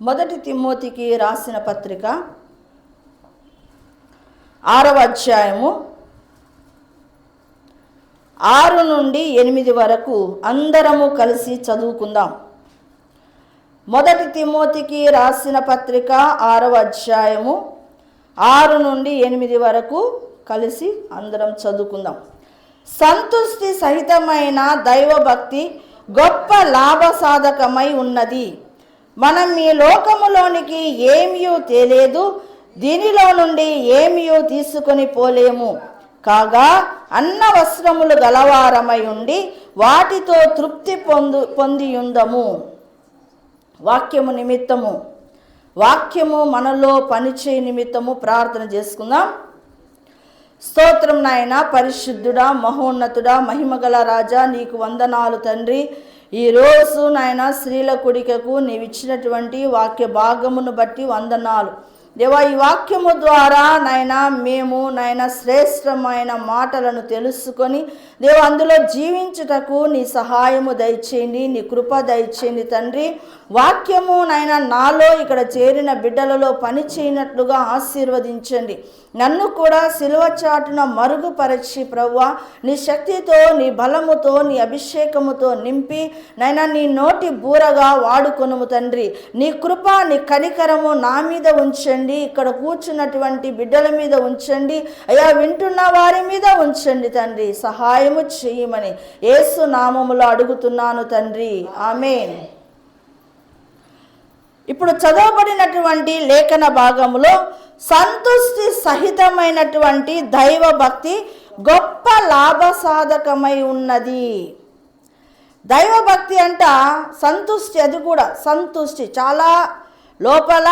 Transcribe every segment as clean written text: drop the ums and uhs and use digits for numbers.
మొదటి తిమోతికి రాసిన పత్రిక 6వ అధ్యాయము 6 నుండి 8 వరకు అందరము కలిసి చదువుకుందాం. మొదటి తిమోతికి రాసిన పత్రిక 6వ అధ్యాయము 6 నుండి 8 వరకు కలిసి అందరం చదువుకుందాం. సంతుష్టి సహితమైన దైవభక్తి గొప్ప లాభసాధకమై ఉన్నది. మనం ఈ లోకములోనికి ఏమీయూ తేలేదు, దీనిలో నుండి ఏమీయూ తీసుకొని పోలేము. కాగా అన్న వస్త్రములు గలవారమై ఉండి వాటితో తృప్తి పొందియుందము. వాక్యము నిమిత్తము, వాక్యము మనలో పనిచేయ నిమిత్తము ప్రార్థన చేసుకుందాం. స్తోత్రం నాయన, పరిశుద్ధుడా, మహోన్నతుడా, మహిమగల రాజా, నీకు వందనాలు తండ్రి. ఈరోజు నాయన స్త్రీల కుడికకు నీవు ఇచ్చినటువంటి వాక్య భాగమును బట్టి వందనాలు దేవా. ఈ వాక్యము ద్వారా మేము శ్రేష్టమైన మాటలను తెలుసుకొని దేవా అందులో జీవించుటకు నీ సహాయము దయచేయండి, నీ కృప దయచేయండి తండ్రి. వాక్యము నాలో ఇక్కడ చేరిన బిడ్డలలో పని చేయనట్లుగా ఆశీర్వదించండి. నన్ను కూడా సిలువ చాటున మరుగుపరచి ప్రభువా నీ శక్తితో, నీ బలముతో, నీ అభిషేకముతో నింపి నీ నోటి బూరగా వాడుకొనుము తండ్రి. నీ కృప, నీ కనికరము నా మీద ఉంచండి, ఇక్కడ కూర్చున్నటువంటి బిడ్డల మీద ఉంచండి అయ్యా, వింటున్న వారి మీద ఉంచండి తండ్రి. సహాయము చేయమని యేసు నామములో అడుగుతున్నాను తండ్రి, ఆమేన్. ఇప్పుడు చదవబడినటువంటి లేఖన భాగములో సంతుష్టి సహితమైనటువంటి దైవభక్తి గొప్ప లాభసాధకమై ఉన్నది. దైవభక్తి అంట సంతుష్టి, అది కూడా సంతుష్టి, చాలా లోపల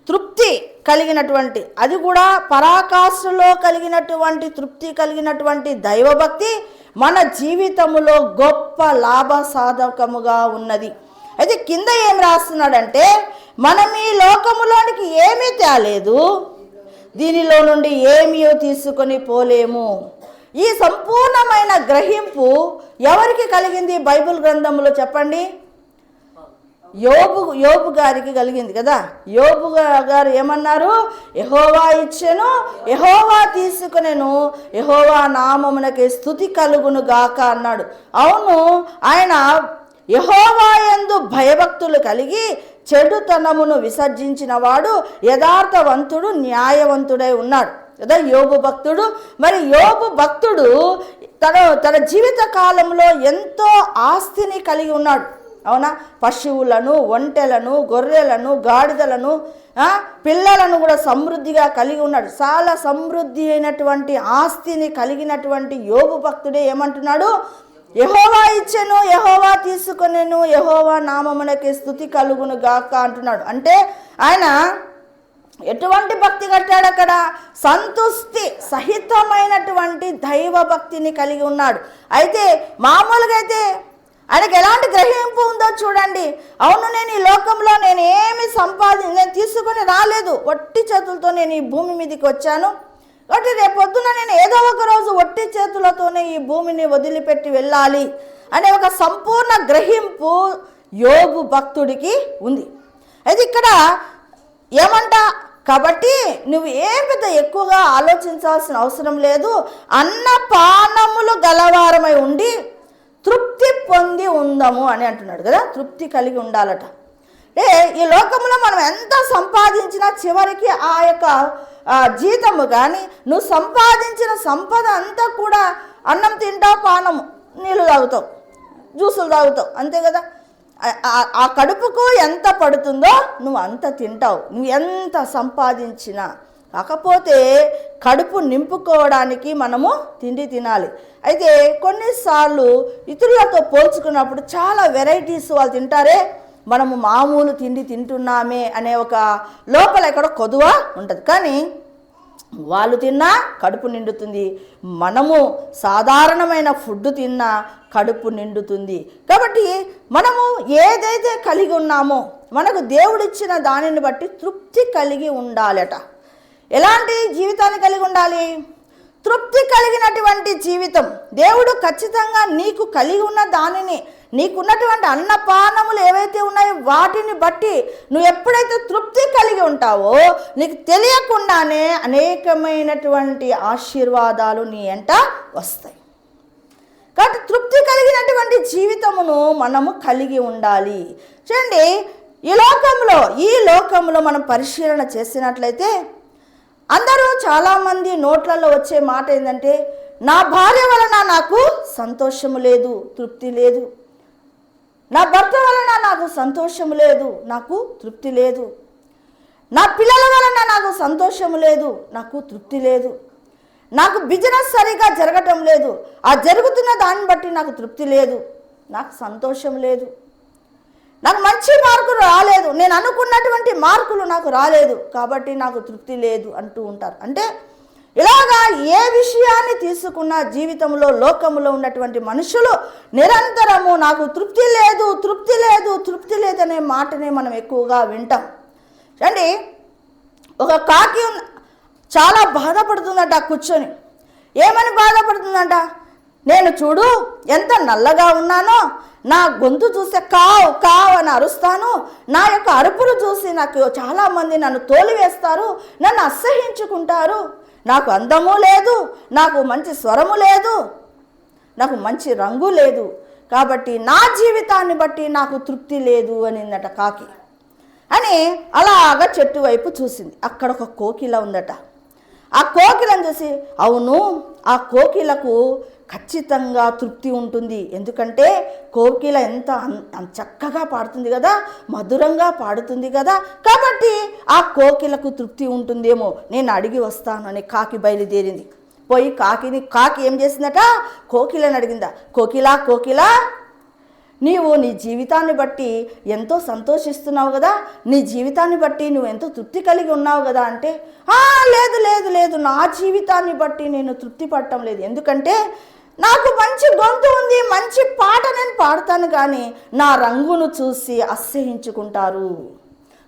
తృప్తి కలిగినటువంటి, అది కూడా పరాకాష్ఠలో కలిగినటువంటి తృప్తి కలిగినటువంటి దైవభక్తి మన జీవితములో గొప్ప లాభసాధకముగా ఉన్నది. అయితే కింద ఏం రాస్తున్నాడంటే, మనం ఈ లోకములోనికి ఏమీ తేలేదు, దీనిలో నుండి ఏమీ తీసుకొని పోలేము. ఈ సంపూర్ణమైన గ్రహింపు ఎవరికి కలిగింది బైబిల్ గ్రంథంలో చెప్పండి? యోబు గారికి కలిగింది కదా. యోబు గారు ఏమన్నారు? యెహోవా ఇచ్చెను, యెహోవా తీసుకునేను, యెహోవా నామమునకే స్తుతి కలుగును గాక అన్నాడు. అవును, ఆయన యెహోవా యందు భయభక్తులు కలిగి చెడుతనమును విసర్జించిన వాడు యథార్థవంతుడు, న్యాయవంతుడై ఉన్నాడు కదా యోబు భక్తుడు. మరి యోబు భక్తుడు తన జీవిత కాలంలో ఎంతో ఆస్తిని కలిగి ఉన్నాడు. అవునా? పశువులను, ఒంటెలను, గొర్రెలను, గాడిదలను, పిల్లలను కూడా సమృద్ధిగా కలిగి ఉన్నాడు. చాలా సమృద్ధి అయినటువంటి ఆస్తిని కలిగినటువంటి యోబు భక్తుడే ఏమంటున్నాడు? యెహోవా ఇచ్చెను, యెహోవా తీసుకొనెను, యెహోవా నామమునకే స్తుతి కలుగును గాక అంటున్నాడు. అంటే ఆయన ఎటువంటి భక్తి కట్టాడు అక్కడ? సంతుష్టి సహితమైనటువంటి దైవ భక్తిని కలిగి ఉన్నాడు. అయితే మామూలుగా అయితే ఆయనకు ఎలాంటి గ్రహింపు ఉందో చూడండి. అవును, నేను ఈ లోకంలో నేను తీసుకొని రాలేదు, వట్టి చేతులతో నేను ఈ భూమి మీదకి వచ్చాను కాబట్టి రేపొద్దున నేను ఏదో ఒక రోజు వట్టి చేతులతోనే ఈ భూమిని వదిలిపెట్టి వెళ్ళాలి అనే ఒక సంపూర్ణ గ్రహింపు యోబు భక్తుడికి ఉంది. అయితే ఇక్కడ ఏమంట? కాబట్టి నువ్వు ఏం పెద్ద ఎక్కువగా ఆలోచించాల్సిన అవసరం లేదు, అన్నపానములు గలవారమై ఉండి తృప్తి పొంది ఉందము అని అంటున్నాడు కదా. తృప్తి కలిగి ఉండాలట. ఈ లోకంలో మనం ఎంత సంపాదించినా చివరికి ఆ యొక్క జీతము కానీ, నువ్వు సంపాదించిన సంపద అంతా కూడా అన్నం తింటావు, పానము, నీళ్ళు తాగుతావు, జ్యూసులు తాగుతావు, అంతే కదా. ఆ కడుపుకు ఎంత పడుతుందో నువ్వు అంత తింటావు, నువ్వు ఎంత సంపాదించినా. కాకపోతే కడుపు నింపుకోవడానికి మనము తిండి తినాలి. అయితే కొన్నిసార్లు ఇతరులతో పోల్చుకున్నప్పుడు చాలా వెరైటీస్ వాళ్ళు తింటారే, మనము మామూలు తిండి తింటున్నామే అనే ఒక లోపల ఎక్కడో కొదువ ఉంటుంది. కానీ వాళ్ళు తిన్నా కడుపు నిండుతుంది, మనము సాధారణమైన ఫుడ్ తిన్నా కడుపు నిండుతుంది. కాబట్టి మనము ఏదైతే కలిగి ఉన్నామో మనకు దేవుడిచ్చిన దానిని బట్టి తృప్తి కలిగి ఉండాలట. ఎలాంటి జీవితాన్ని కలిగి ఉండాలి? తృప్తి కలిగినటువంటి జీవితం. దేవుడు ఖచ్చితంగా నీకు కలిగి ఉన్న దానిని నీకున్నటువంటి అన్నపానములు ఏవైతే ఉన్నాయో వాటిని బట్టి నువ్వు ఎప్పుడైతే తృప్తి కలిగి ఉంటావో నీకు తెలియకుండానే అనేకమైనటువంటి ఆశీర్వాదాలు నీ ఎంట వస్తాయి. కాబట్టి తృప్తి కలిగినటువంటి జీవితమును మనము కలిగి ఉండాలి. చూడండి, ఈ లోకంలో మనం పరిశీలన చేసినట్లయితే అందరూ చాలామంది నోట్లలో వచ్చే మాట ఏంటంటే, నా భార్య వలన నాకు సంతోషము లేదు, తృప్తి లేదు. నా భర్త వలన నాకు సంతోషము లేదు, నాకు తృప్తి లేదు. నా పిల్లల వలన నాకు సంతోషము లేదు, నాకు తృప్తి లేదు. నాకు బిజినెస్ సరిగా జరగటం లేదు, ఆ జరుగుతున్న దాన్ని బట్టి నాకు తృప్తి లేదు, నాకు సంతోషం లేదు. నాకు మంచి మార్కులు రాలేదు, నేను అనుకున్నటువంటి మార్కులు నాకు రాలేదు, కాబట్టి నాకు తృప్తి లేదు అంటూ ఉంటారు. అంటే ఇలాగా ఏ విషయాన్ని తీసుకున్నా జీవితంలో లోకంలో ఉన్నటువంటి మనుషులు నిరంతరము నాకు తృప్తి లేదు, తృప్తి లేదు, తృప్తి లేదనే మాటనే మనం ఎక్కువగా వింటాం. చూడండి, ఒక కాకి చాలా బాధపడుతుందట కూర్చొని. ఏమని బాధపడుతుందంట? నేను చూడు ఎంత నల్లగా ఉన్నానో, నా గొంతు చూస్తే కావు కావు అని అరుస్తాను, నా యొక్క అరుపులు చూసి నాకు చాలామంది నన్ను తోలివేస్తారు, నన్ను అసహ్యించుకుంటారు, నాకు అందము లేదు, నాకు మంచి స్వరము లేదు, నాకు మంచి రంగు లేదు, కాబట్టి నా జీవితాన్ని బట్టి నాకు తృప్తి లేదు అనిందట కాకి. అని అలాగ చెట్టు వైపు చూసింది. అక్కడ ఒక కోకిల ఉందట. ఆ కోకిలను చూసి, అవును, ఆ కోకిలకు ఖచ్చితంగా తృప్తి ఉంటుంది. ఎందుకంటే కోకిల ఎంత చక్కగా పాడుతుంది కదా, మధురంగా పాడుతుంది కదా, కాబట్టి ఆ కోకిలకు తృప్తి ఉంటుందేమో, నేను అడిగి వస్తాను అని కాకి బయలుదేరింది. పోయి కాకి ఏం చేసిందట? కోకిలని అడిగిందా, కోకిలా కోకిలా, నీవు నీ జీవితాన్ని బట్టి ఎంతో సంతోషిస్తున్నావు కదా, నీ జీవితాన్ని బట్టి నువ్వు ఎంతో తృప్తి కలిగి ఉన్నావు కదా అంటే, లేదు లేదు లేదు, నా జీవితాన్ని బట్టి నేను తృప్తి పడటం లేదు. ఎందుకంటే నాకు మంచి గొంతు ఉంది, మంచి పాట నేను పాడతాను, కానీ నా రంగును చూసి అసహ్యించుకుంటారు,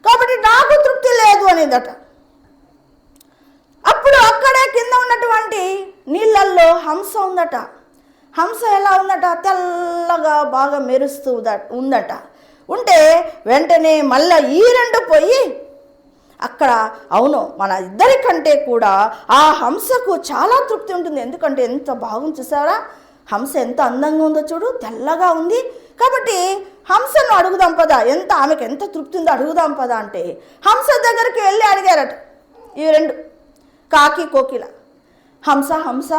కాబట్టి నాకు తృప్తి లేదు అనేదట. అప్పుడు అక్కడే కింద ఉన్నటువంటి నీళ్ళల్లో హంస ఉందట. హంస ఎలా ఉందట? తెల్లగా బాగా మెరుస్తూ ఉందట. ఉంటే వెంటనే మళ్ళీ ఈ రెండు పోయి అక్కడ, అవును, మన ఇద్దరికంటే కూడా ఆ హంసకు చాలా తృప్తి ఉంటుంది. ఎందుకంటే ఎంత బాగుంది చూసారా, హంస ఎంత అందంగా ఉందో చూడు, తెల్లగా ఉంది, కాబట్టి హంసను అడుగుదాం పదా, ఆమెకు ఎంత తృప్తి ఉందో అడుగుదాం పదా అంటే హంస దగ్గరికి వెళ్ళి అడిగారట ఈ రెండు, కాకి కోకిల. హంస హంస,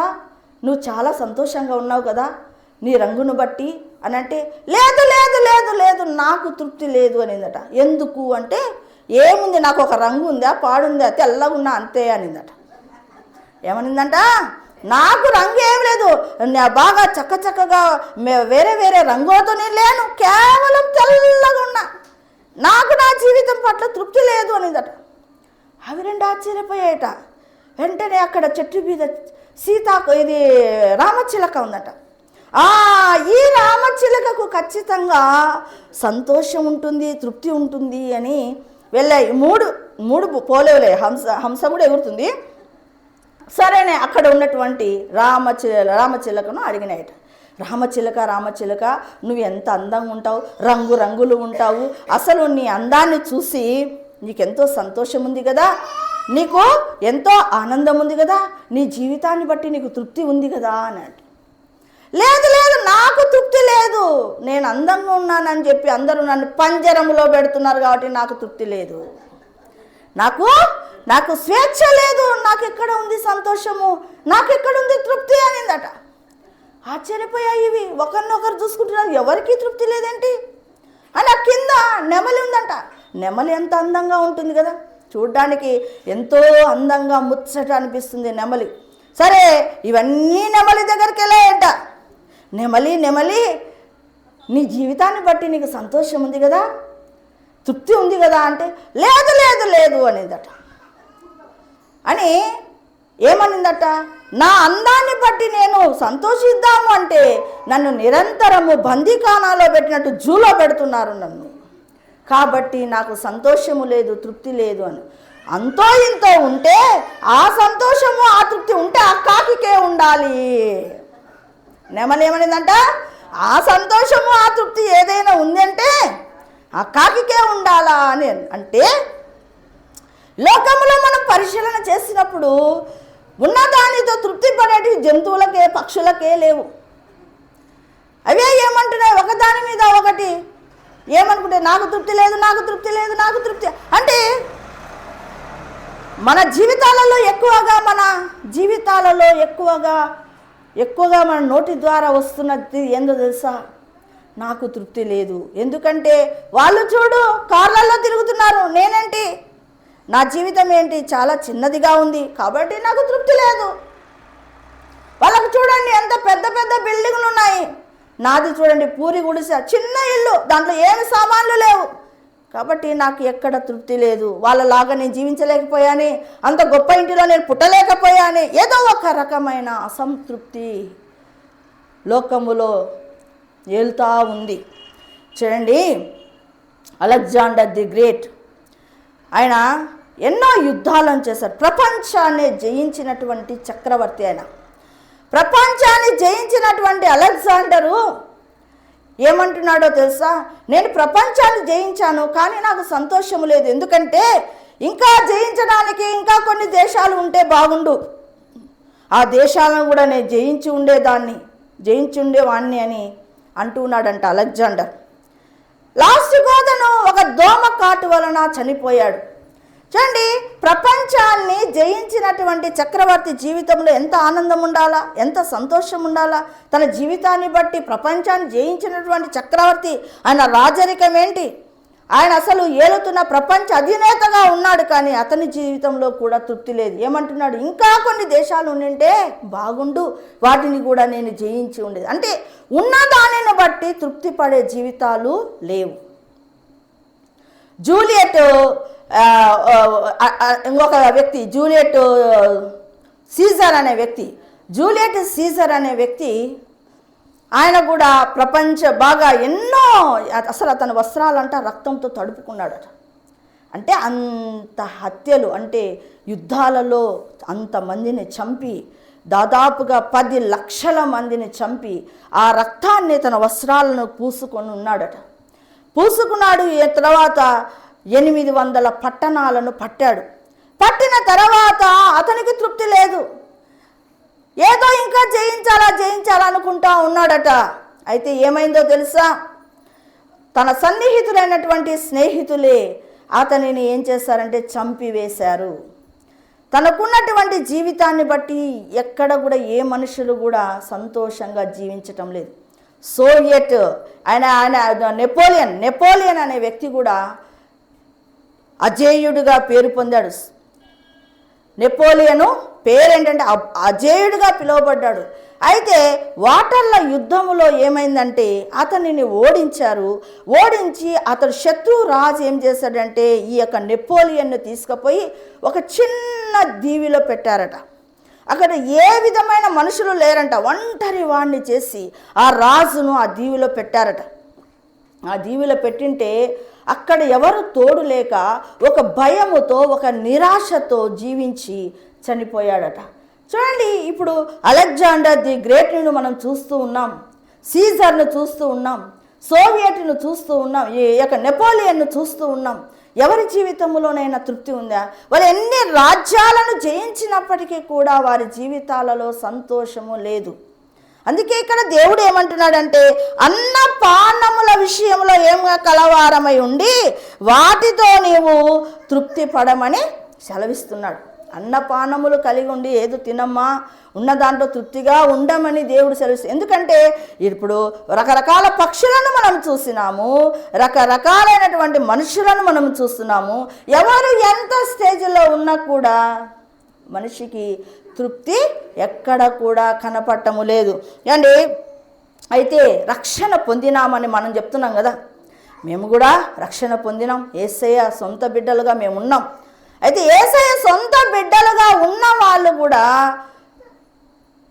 నువ్వు చాలా సంతోషంగా ఉన్నావు కదా నీ రంగును బట్టి అని అంటే, లేదు లేదు లేదు లేదు, నాకు తృప్తి లేదు అనిందట. ఎందుకు అంటే, ఏముంది, నాకు ఒక రంగు ఉందా, పాడుందా, తెల్లగా ఉన్నా అంతే అనిందట. ఏమనిందంట? నాకు రంగు ఏం లేదు, బాగా చక్కగా వేరే వేరే రంగులతో నేను లేను, కేవలం తెల్లగా ఉన్నా, నాకు నా జీవితం పట్ల తృప్తి లేదు అనిందట. అవి రెండు ఆశ్చర్యపోయాయట. వెంటనే అక్కడ చెట్టు మీద ఇది రామచిలక ఉందట. ఈ రామచిలకకు ఖచ్చితంగా సంతోషం ఉంటుంది, తృప్తి ఉంటుంది అని వెళ్ళాయి. మూడు పోలేవులే, హంస కూడా ఎగురుతుంది. సరేనే, అక్కడ ఉన్నటువంటి రామచిలకను అడిగినాయట. రామచిలక, నువ్వు ఎంత అందంగా ఉంటావు, రంగులు ఉంటావు, అసలు నీ అందాన్ని చూసి నీకెంతో సంతోషం ఉంది కదా, నీకు ఎంతో ఆనందం ఉంది కదా, నీ జీవితాన్ని బట్టి నీకు తృప్తి ఉంది కదా అన్నాడు. లేదు లేదు, నాకు తృప్తి లేదు, నేను అందంగా ఉన్నానని చెప్పి అందరూ నన్ను పంజరంలో పెడుతున్నారు కాబట్టి నాకు తృప్తి లేదు, నాకు స్వేచ్ఛ లేదు, నాకు ఎక్కడ ఉంది సంతోషము, నాకు ఎక్కడ ఉంది తృప్తి అనిందట. ఆశ్చర్యపోయాయి ఇవి, ఒకరినొకరు చూసుకుంటున్నారు, ఎవరికీ తృప్తి లేదేంటి అని. ఆ కింద నెమలి ఉందంట. నెమలి ఎంత అందంగా ఉంటుంది కదా, చూడ్డానికి ఎంతో అందంగా ముచ్చట అనిపిస్తుంది నెమలి. సరే, ఇవన్నీ నెమలి దగ్గరికి వెళ్ళాయంట. నెమలి, నీ జీవితాన్ని బట్టి నీకు సంతోషం ఉంది కదా, తృప్తి ఉంది కదా అంటే, లేదు లేదు లేదు అనేదట. అని ఏమనిందట? నా అందాన్ని బట్టి నేను సంతోషిద్దాము అంటే నన్ను నిరంతరము బందీఖానాలో పెట్టినట్టు జూలో పెడుతున్నారు నన్ను, కాబట్టి నాకు సంతోషము లేదు, తృప్తి లేదు అని. అంతో ఇంతో ఉంటే ఆ సంతోషము ఆ తృప్తి ఉంటే ఆ కాకికే ఉండాలి. నెమలి ఏమనిందంట? ఆ సంతోషము ఆ తృప్తి ఏదైనా ఉందంటే ఆ కాకికే ఉండాలా అని. అంటే లోకంలో మనం పరిశీలన చేసినప్పుడు ఉన్నదానితో తృప్తి పడేటి జంతువులకే పక్షులకే లేవు. అవే ఏమంటున్నాయి, ఒకదాని మీద ఒకటి ఏమనుకుంటే నాకు తృప్తి లేదు, నాకు తృప్తి లేదు, నాకు తృప్తి. అంటే మన జీవితాలలో ఎక్కువగా మన నోటి ద్వారా వస్తున్నది ఏందో తెలుసా, నాకు తృప్తి లేదు. ఎందుకంటే వాళ్ళు చూడు కార్లలో తిరుగుతున్నారు, నేనేంటి, నా జీవితం ఏంటి చాలా చిన్నదిగా ఉంది కాబట్టి నాకు తృప్తి లేదు. వాళ్ళకు చూడండి ఎంత పెద్ద పెద్ద బిల్డింగ్లు ఉన్నాయి, నాది చూడండి పూరి గుడిసె, చిన్న ఇల్లు, దాంట్లో ఏమి సామాన్లు లేవు కాబట్టి నాకు ఎక్కడ తృప్తి లేదు. వాళ్ళలాగా నేను జీవించలేకపోయాను, అంత గొప్ప ఇంటిలో నేను పుట్టలేకపోయాను. ఏదో ఒక రకమైన అసంతృప్తి లోకములో ఏలుతా ఉంది. చూడండి, అలెగ్జాండర్ ది గ్రేట్ ఆయన ఎన్నో యుద్ధాలను చేశారు. ప్రపంచాన్ని జయించినటువంటి చక్రవర్తి ఆయన. ప్రపంచాన్ని జయించినటువంటి అలెగ్జాండరు ఏమంటున్నాడో తెలుసా, నేను ప్రపంచాన్ని జయించాను కానీ నాకు సంతోషం లేదు. ఎందుకంటే ఇంకా జయించడానికి ఇంకా కొన్ని దేశాలు ఉంటే బాగుండు, ఆ దేశాలను కూడా నేను జయించి ఉండేవాణ్ణి అని అంటున్నాడంట అలెగ్జాండర్. లాస్ట్ గోదను ఒక దోమ కాటు వలన చనిపోయాడు. చూడండి, ప్రపంచాన్ని జయించినటువంటి చక్రవర్తి జీవితంలో ఎంత ఆనందం ఉండాలా, ఎంత సంతోషం ఉండాలా. తన జీవితాన్ని బట్టి ప్రపంచాన్ని జయించినటువంటి చక్రవర్తి, ఆయన రాజరికం ఏంటి, ఆయన అసలు ఏలుతున్న ప్రపంచ అధినేతగా ఉన్నాడు కానీ అతని జీవితంలో కూడా తృప్తి లేదు. ఏమంటున్నాడు, ఇంకా కొన్ని దేశాలు ఉండింటే బాగుండు, వాటిని కూడా నేను జయించి ఉండేది. అంటే ఉన్నదానిని బట్టి తృప్తి పడే జీవితాలు లేవు. జూలియట్ ఇంకొక వ్యక్తి, జూలియట్ సీజర్ అనే వ్యక్తి ఆయన కూడా బాగా ఎన్నో అసలు అతని వస్త్రాలంట రక్తంతో తడుపుకున్నాడట. అంటే అంత హత్యలు, అంటే యుద్ధాలలో అంతమందిని చంపి దాదాపుగా 10 లక్షల మందిని చంపి ఆ రక్తాన్ని తన వస్త్రాలను పూసుకున్నాడు. తర్వాత 800 పట్టణాలను పట్టాడు. పట్టిన తర్వాత అతనికి తృప్తి లేదు, ఏదో ఇంకా జయించాలనుకుంటా ఉన్నాడట. అయితే ఏమైందో తెలుసా, తన సన్నిహితులైనటువంటి స్నేహితులే అతనిని ఏం చేశారంటే చంపివేశారు. తనకున్నటువంటి జీవితాన్ని బట్టి ఎక్కడ కూడా ఏ మనుషులు కూడా సంతోషంగా జీవించటం లేదు. సోవియట్ నెపోలియన్ అనే వ్యక్తి కూడా అజేయుడిగా పేరు పొందాడు. నెపోలియను పేరేంటంటే అజేయుడిగా పిలువబడ్డాడు. అయితే వాటర్ల యుద్ధములో ఏమైందంటే అతనిని ఓడించి అతడు శత్రు రాజు ఏం చేశాడంటే ఈ యొక్క నెపోలియన్ను తీసుకుపోయి ఒక చిన్న దీవిలో పెట్టారట. అక్కడ ఏ విధమైన మనుషులు లేరంట, ఒంటరి వాడిని చేసి ఆ రాజును ఆ దీవిలో పెట్టారట. ఆ దీవిలో పెట్టింటే అక్కడ ఎవరు తోడు లేక ఒక భయముతో ఒక నిరాశతో జీవించి చనిపోయాడట. చూడండి, ఇప్పుడు అలెగ్జాండర్ ది గ్రేట్ను మనం చూస్తూ ఉన్నాం, సీజర్ను చూస్తూ ఉన్నాం, సోవియట్ను చూస్తూ ఉన్నాం, ఈ యొక్క నెపోలియన్ను చూస్తూ ఉన్నాం. ఎవరి జీవితంలోనైనా తృప్తి ఉందా? వాళ్ళు ఎన్ని రాజ్యాలను జయించినప్పటికీ కూడా వారి జీవితాలలో సంతోషము లేదు. అందుకే ఇక్కడ దేవుడు ఏమంటున్నాడంటే అన్నపానముల విషయంలో ఏమో కలవారమై ఉండి వాటితో నీవు తృప్తి పడమని సెలవిస్తున్నాడు. అన్నపానములు కలిగి ఉండి ఏదో తినమ్మా, ఉన్న దాంట్లో తృప్తిగా ఉండమని దేవుడు సెలవిస్తాడు. ఎందుకంటే ఇప్పుడు రకరకాల పక్షులను మనం చూసినాము, రకరకాలైనటువంటి మనుషులను మనం చూస్తున్నాము. ఎవరు ఎంత స్టేజ్లో ఉన్నా కూడా మనిషికి తృప్తి ఎక్కడ కూడా కనపడటము లేదు అండి. అయితే రక్షణ పొందినామని మనం చెప్తున్నాం కదా, మేము కూడా రక్షణ పొందినాం, యేసయ్య సొంత బిడ్డలుగా మేము ఉన్నాం. అయితే యేసయ్య సొంత బిడ్డలుగా ఉన్న వాళ్ళు కూడా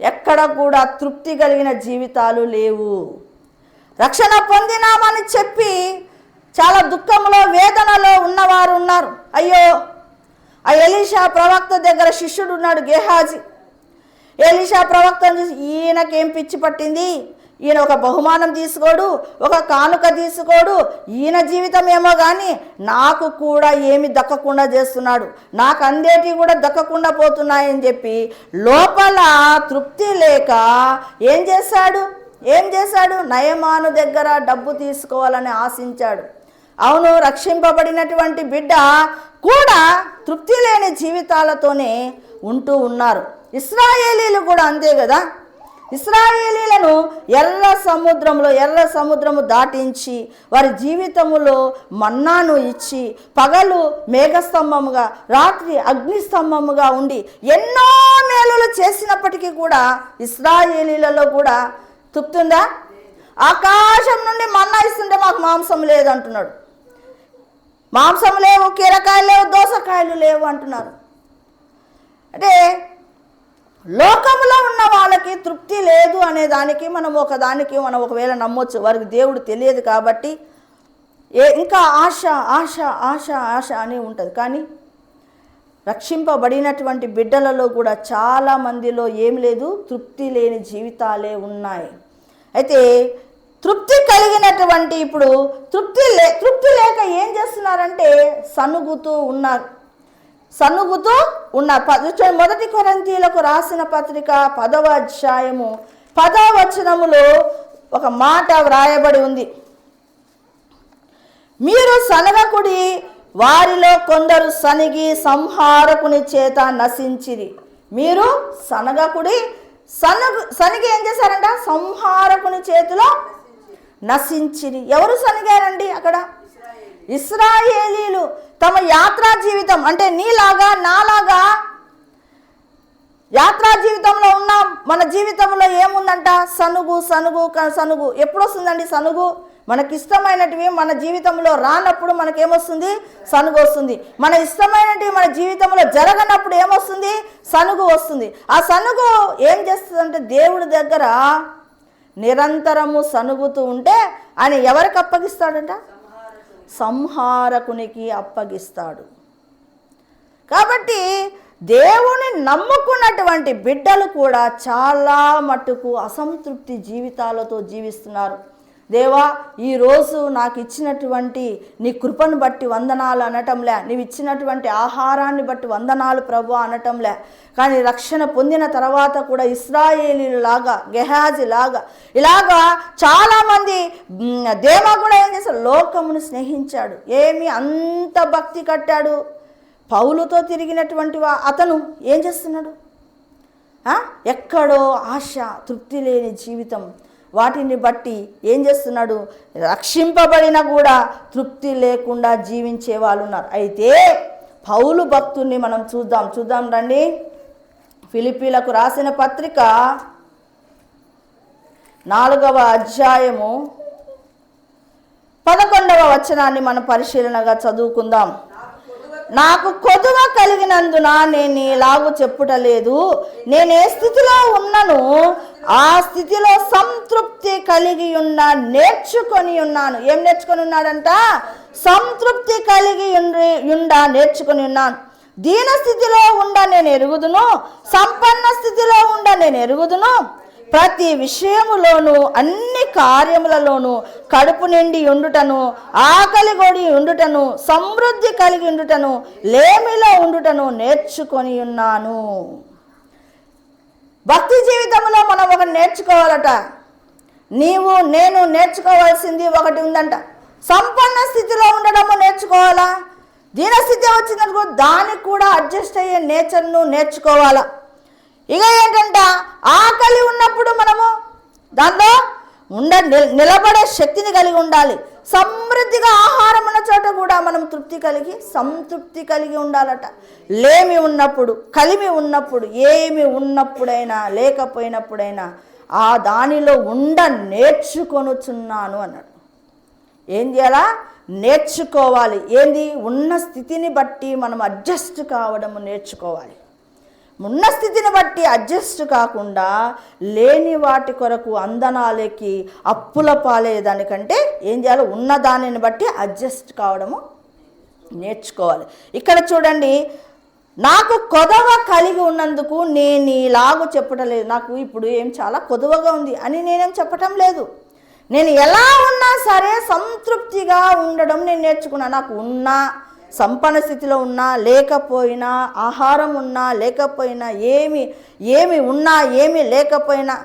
ఎక్కడ కూడా తృప్తి కలిగిన జీవితాలు లేవు. రక్షణ పొందినామని చెప్పి చాలా దుఃఖంలో వేదనలో ఉన్నవారు ఉన్నారు. అయ్యో, ఆ ఎలీషా ప్రవక్త దగ్గర శిష్యుడు ఉన్నాడు గేహాజీ. ఎలీషా ప్రవక్తను చూసి ఈయనకేం పిచ్చి పట్టింది, ఈయన ఒక బహుమానం తీసుకోడు, ఒక కానుక తీసుకోడు, ఈయన జీవితం ఏమో కానీ నాకు కూడా ఏమి దక్కకుండా చేస్తున్నాడు, నాకు అందేటివి కూడా దక్కకుండా పోతున్నాయని చెప్పి లోపల తృప్తి లేక ఏం చేశాడు? నయమాను దగ్గర డబ్బు తీసుకోవాలని ఆశించాడు. అవును, రక్షింపబడినటువంటి బిడ్డ కూడా తృప్తి లేని జీవితాలతోనే ఉంటూ ఉన్నారు. ఇశ్రాయేలీలు కూడా అంతే కదా. ఇశ్రాయేలీలను ఎర్ర సముద్రము దాటించి వారి జీవితములో మన్నాను ఇచ్చి పగలు మేఘస్తంభముగా రాత్రి అగ్నిస్తంభముగా ఉండి ఎన్నో మేలులు చేసినప్పటికీ కూడా ఇశ్రాయేలీలలో కూడా తృప్తుందా? ఆకాశం నుండి మన్నా ఇస్తుంటే మాకు మాంసం లేదు అంటున్నాడు, మాంసం లేవు, కీరకాయలు లేవు, దోసకాయలు లేవు అంటున్నారు. అంటే లోకంలో ఉన్న వాళ్ళకి తృప్తి లేదు అనే దానికి మనం ఒకవేళ నమ్మొచ్చు. వారికి దేవుడు తెలియదు కాబట్టి ఇంకా ఆశ అని ఉంటుంది. కానీ రక్షింపబడినటువంటి బిడ్డలలో కూడా చాలా మందిలో ఏం లేదు, తృప్తి లేని జీవితాలే ఉన్నాయి. అయితే తృప్తి కలిగినటువంటి ఇప్పుడు తృప్తి లేక ఏం చేస్తున్నారంటే సనుగుతూ ఉన్నారు. మొదటి కొరింథీయులకు రాసిన పత్రిక 10వ అధ్యాయము 10వ వచనములో ఒక మాట వ్రాయబడి ఉంది. మీరు సనగకుడి, వారిలో కొందరు సనిగి సంహారకుని చేత నశించిరి. మీరు సనగకుడి, సనిగి ఏం చేశారంట? సంహారకుని చేతిలో నశించిరి. ఎవరు సనిగారండి అక్కడ? ఇశ్రాయేలీలు. తమ యాత్రా జీవితం అంటే నీలాగా నాలాగా యాత్రా జీవితంలో ఉన్నాం. మన జీవితంలో ఏముందంట? సనుగు. ఎప్పుడు వస్తుందండి సనుగు? మనకిష్టమైనటివి మన జీవితంలో రానప్పుడు మనకేమొస్తుంది? సనుగు వస్తుంది. మన ఇష్టమైనటివి మన జీవితంలో జరగనప్పుడు ఏమొస్తుంది? సనుగు వస్తుంది. ఆ సనుగు ఏం చేస్తుందంటే దేవుడి దగ్గర నిరంతరము సనుగుతూ ఉంటే ఆయన ఎవరికి అప్పగిస్తాడంట? సంహారకునికి అప్పగిస్తాడు. కాబట్టి దేవుని నమ్ముకున్నటువంటి బిడ్డలు కూడా చాలా మట్టుకు అసంతృప్తి జీవితాలతో జీవిస్తున్నారు. దేవా, ఈరోజు నాకు ఇచ్చినటువంటి నీ కృపను బట్టి వందనాలు అనటంలే, నీవు ఇచ్చినటువంటి ఆహారాన్ని బట్టి వందనాలు ప్రభు అనటంలే. కానీ రక్షణ పొందిన తర్వాత కూడా ఇశ్రాయేలీలు లాగా, గెహాజీ లాగా ఇలాగా చాలామంది దేవా కూడా ఏం చేశాడు? లోకమును స్నేహించాడు. ఏమి అంత భక్తి కట్టాడు. పౌలుతో తిరిగినటువంటి అతను ఏం చేస్తున్నాడు? ఎక్కడో ఆశ, తృప్తి లేని జీవితం. వాటిని బట్టి ఏం చేస్తున్నాడు? రక్షింపబడిన కూడా తృప్తి లేకుండా జీవించే వాళ్ళు ఉన్నారు. అయితే పౌలు భక్తుని మనం చూద్దాం రండి. ఫిలిప్పీలకు రాసిన పత్రిక 4వ అధ్యాయము 11వ వచనాన్ని మనం పరిశీలనగా చదువుకుందాం. నాకు కొదువ కలిగినందున నేను ఇలాగూ చెప్పుటలేదు, నేను ఏ స్థితిలో ఉన్నాను ఆ స్థితిలో సంతృప్తి కలిగి నేర్చుకొని ఉన్నాను. ఏం నేర్చుకొని ఉన్నాడంట? సంతృప్తి కలిగి నేర్చుకొని ఉన్నాను. దీన స్థితిలో నేను ఎరుగుదును, సంపన్న స్థితిలో నేను ఎరుగుదును. ప్రతి విషయములోను అన్ని కార్యములలోనూ కడుపు నిండి ఉండుటను, ఆకలి గొడి ఉండుటను, సమృద్ధి కలిగి ఉండుటను, లేమిలో ఉండుటను నేర్చుకొని ఉన్నాను. భక్తి జీవితంలో మనం ఒకటి నేర్చుకోవాలట. నేను నేర్చుకోవాల్సింది ఒకటి ఉందంట. సంపన్న స్థితిలో ఉండడము నేర్చుకోవాలా. దీనస్థితి వచ్చినప్పుడు దానికి కూడా అడ్జస్ట్ అయ్యే నేచర్ను నేర్చుకోవాలా. ఇక ఏంటంటే ఆకలి ఉన్నప్పుడు మనము దాంట్లో నిలబడే శక్తిని కలిగి ఉండాలి. సమృద్ధిగా ఆహారం ఉన్న చోట కూడా మనం సంతృప్తి కలిగి ఉండాలట. లేమి ఉన్నప్పుడు, కలిమి ఉన్నప్పుడు, ఏమి ఉన్నప్పుడైనా లేకపోయినప్పుడైనా ఆ దానిలో నేర్చుకొనుచున్నాను అన్నాడు. ఏం చేయాలా? నేర్చుకోవాలి. ఏంది? ఉన్న స్థితిని బట్టి మనం అడ్జస్ట్ కావడము నేర్చుకోవాలి. ఉన్న స్థితిని బట్టి అడ్జస్ట్ కాకుండా లేని వాటి కొరకు అందనాలకి అప్పుల పాలేదానికంటే ఏం చేయాలి? ఉన్న దానిని బట్టి అడ్జస్ట్ కావడము నేర్చుకోవాలి. ఇక్కడ చూడండి, నాకు కొదవ కలిగి ఉన్నందుకు నేను ఇలాగూ చెప్పటం లేదు. నాకు ఇప్పుడు ఏం చాలా కొదవగా ఉంది అని నేనేం చెప్పటం లేదు. నేను ఎలా ఉన్నా సరే సంతృప్తిగా ఉండడం నేను నేర్చుకున్నాను. నాకు ఉన్నా, సంపన్న స్థితిలో ఉన్నా లేకపోయినా, ఆహారం ఉన్నా లేకపోయినా, ఏమి ఉన్నా ఏమి లేకపోయినా,